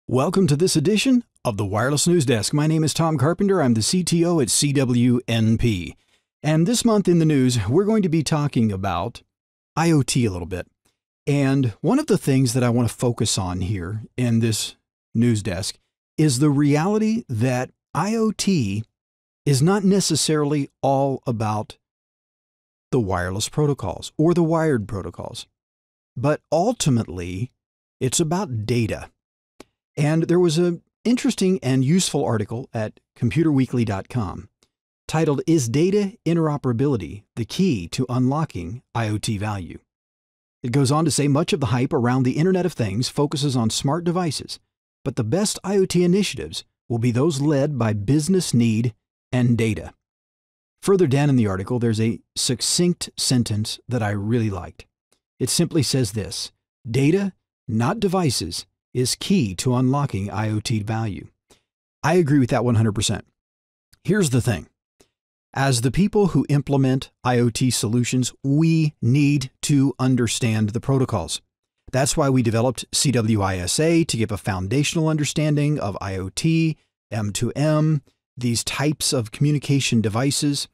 Welcome to this edition of the Wireless News Desk. My name is Tom Carpenter. I'm the CTO at CWNP. And this month in the news, we're going to be talking about IoT a little bit. And one of the things that I want to focus on here in this news desk is the reality that IoT is not necessarily all about the wireless protocols or the wired protocols, but ultimately it's about data. And there was an interesting and useful article at computerweekly.com titled, "Is Data Interoperability the Key to Unlocking IoT Value?" It goes on to say much of the hype around the Internet of Things focuses on smart devices, but the best IoT initiatives will be those led by business need and data. Further down in the article, there's a succinct sentence that I really liked. It simply says this: "Data, not devices, is key to unlocking IoT value." I agree with that 100%. Here's the thing. As the people who implement IoT solutions, we need to understand the protocols. That's why we developed CWISA to give a foundational understanding of IoT, M2M, these types of communication devices.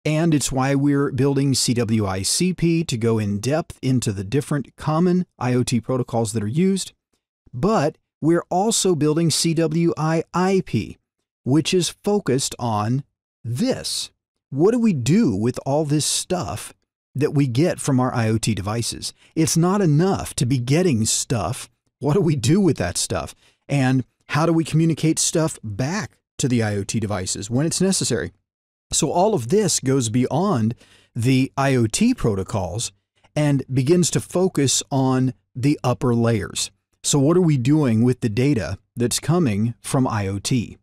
And it's why we're building CWICP to go in depth into the different common IoT protocols that are used. But we're also building CWIIP, which is focused on this. What do we do with all this stuff that we get from our IoT devices? It's not enough to be getting stuff. What do we do with that stuff? And how do we communicate stuff back to the IoT devices when it's necessary? So all of this goes beyond the IoT protocols and begins to focus on the upper layers. So what are we doing with the data that's coming from IoT?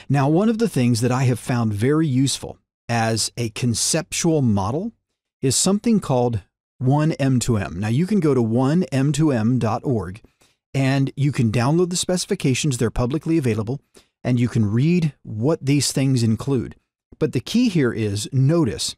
Now, one of the things that I have found very useful as a conceptual model is something called oneM2M. Now, you can go to oneM2M.org and you can download the specifications. They're publicly available, and you can read what these things include. But the key here is, notice,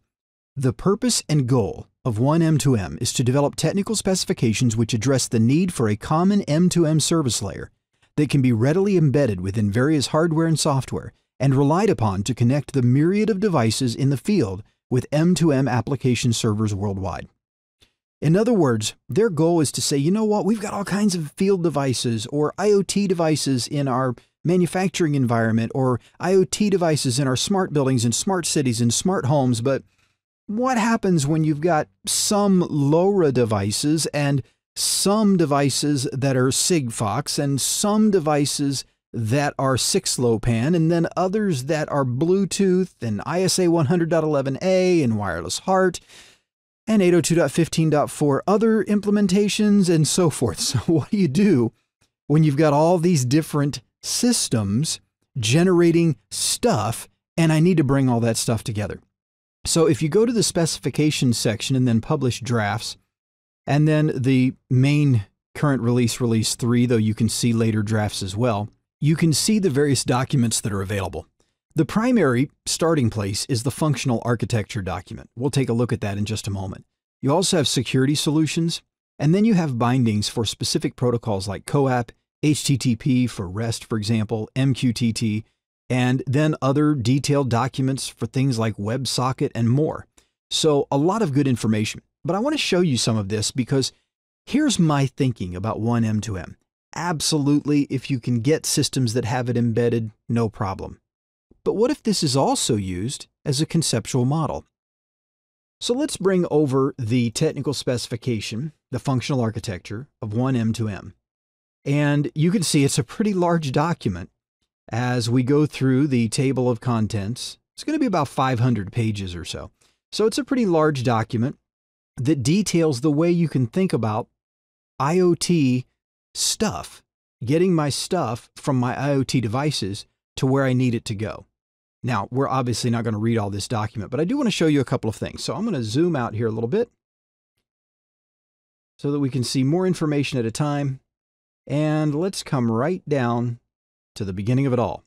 the purpose and goal of oneM2M is to develop technical specifications which address the need for a common M2M service layer that can be readily embedded within various hardware and software and relied upon to connect the myriad of devices in the field with M2M application servers worldwide. In other words, their goal is to say, you know what, we've got all kinds of field devices or IoT devices in our manufacturing environment or IoT devices in our smart buildings and smart cities and smart homes, but what happens when you've got some LoRa devices and some devices that are Sigfox and some devices that are 6LoWPAN and then others that are Bluetooth and ISA 100.11a and wireless HART and 802.15.4 other implementations and so forth? So what do you do when you've got all these different systems generating stuff and I need to bring all that stuff together? So if you go to the specifications section and then publish drafts, and then the main current release 3, though you can see later drafts as well, you can see the various documents that are available. The primary starting place is the functional architecture document. We'll take a look at that in just a moment. You also have security solutions, and then you have bindings for specific protocols like CoAP, HTTP for REST, for example, Mqtt, and then other detailed documents for things like WebSocket and more. So a lot of good information. But I want to show you some of this because here's my thinking about oneM2M. Absolutely, if you can get systems that have it embedded, no problem. But what if this is also used as a conceptual model? So let's bring over the technical specification, the functional architecture of oneM2M. And you can see it's a pretty large document. As we go through the table of contents, it's going to be about 500 pages or so. So it's a pretty large document that details the way you can think about IoT stuff, getting my stuff from my IoT devices to where I need it to go. Now, we're obviously not going to read all this document, but I do want to show you a couple of things. So I'm going to zoom out here a little bit so that we can see more information at a time. And let's come right down to the beginning of it all.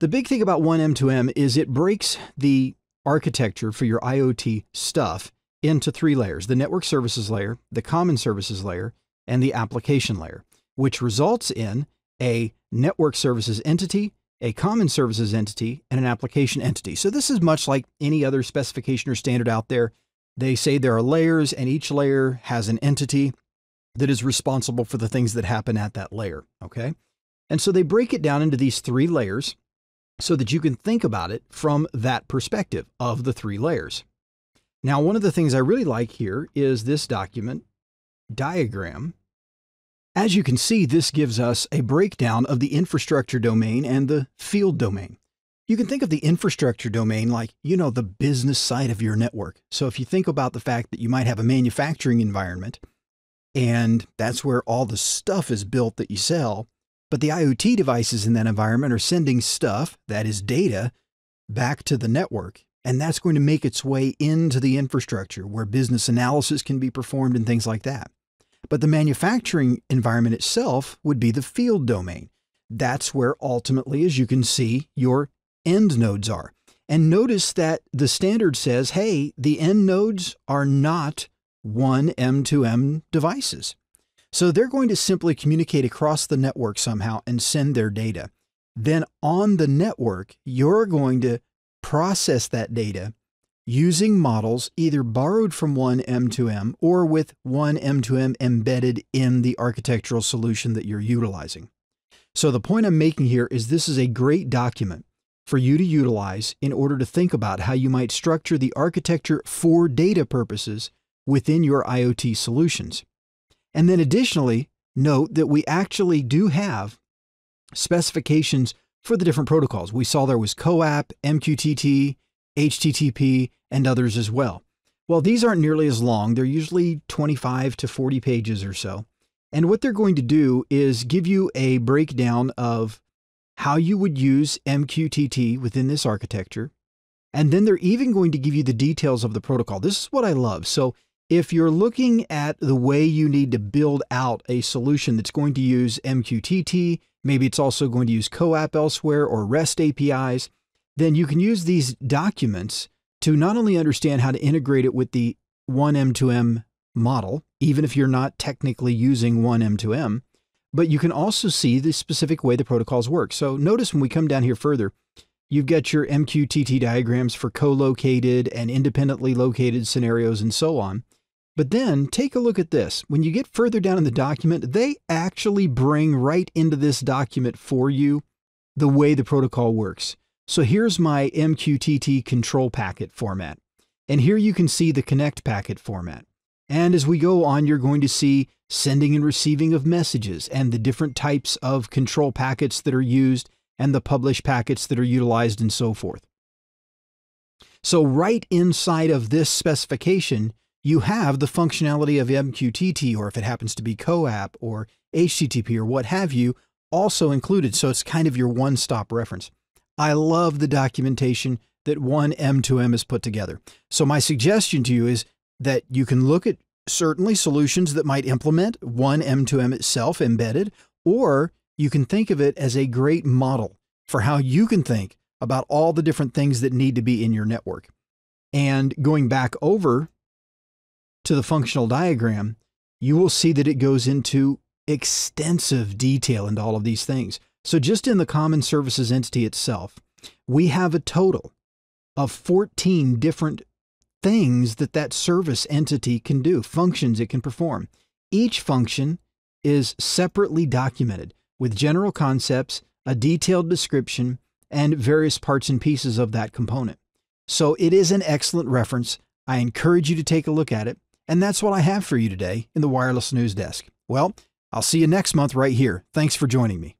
The big thing about oneM2M is it breaks the architecture for your IoT stuff into 3 layers: the network services layer, the common services layer, and the application layer, which results in a network services entity, a common services entity, and an application entity. So this is much like any other specification or standard out there. They say there are layers, and each layer has an entity that is responsible for the things that happen at that layer, okay? And so they break it down into these 3 layers so that you can think about it from that perspective of the 3 layers. Now, one of the things I really like here is this document diagram. As you can see, this gives us a breakdown of the infrastructure domain and the field domain. You can think of the infrastructure domain like, the business side of your network. So if you think about the fact that you might have a manufacturing environment, and that's where all the stuff is built that you sell, but the IoT devices in that environment are sending stuff, that is data, back to the network. And that's going to make its way into the infrastructure where business analysis can be performed and things like that. But the manufacturing environment itself would be the field domain. That's where ultimately, as you can see, your end nodes are. And notice that the standard says, hey, the end nodes are not oneM2M devices. So they're going to simply communicate across the network somehow and send their data. Then on the network, you're going to process that data using models either borrowed from oneM2M or with oneM2M embedded in the architectural solution that you're utilizing. So the point I'm making here is this is a great document for you to utilize in order to think about how you might structure the architecture for data purposes within your IoT solutions. And then additionally, note that we actually do have specifications for the different protocols. We saw there was CoAP, Mqtt, HTTP, and others as well. Well, these aren't nearly as long. They're usually 25 to 40 pages or so. And what they're going to do is give you a breakdown of how you would use Mqtt within this architecture. And then they're even going to give you the details of the protocol. This is what I love. So if you're looking at the way you need to build out a solution that's going to use Mqtt, maybe it's also going to use CoAP elsewhere or REST APIs, then you can use these documents to not only understand how to integrate it with the oneM2M model, even if you're not technically using oneM2M, but you can also see the specific way the protocols work. So notice when we come down here further, you've got your Mqtt diagrams for co-located and independently located scenarios and so on. But then take a look at this. When you get further down in the document, they actually bring right into this document for you the way the protocol works. So here's my Mqtt control packet format. And here you can see the connect packet format. And as we go on, you're going to see sending and receiving of messages and the different types of control packets that are used and the publish packets that are utilized and so forth. So right inside of this specification, you have the functionality of Mqtt, or if it happens to be CoAP or HTTP or what have you, also included. So it's kind of your one-stop reference. I love the documentation that oneM2M has put together. So my suggestion to you is that you can look at certainly solutions that might implement oneM2M itself embedded, or you can think of it as a great model for how you can think about all the different things that need to be in your network. And going back over to the functional diagram, you will see that it goes into extensive detail into all of these things. So just in the common services entity itself, we have a total of 14 different things that that service entity can do, functions it can perform. Each function is separately documented with general concepts, a detailed description, and various parts and pieces of that component. So it is an excellent reference. I encourage you to take a look at it. And that's what I have for you today in the Wireless News Desk. Well, I'll see you next month right here. Thanks for joining me.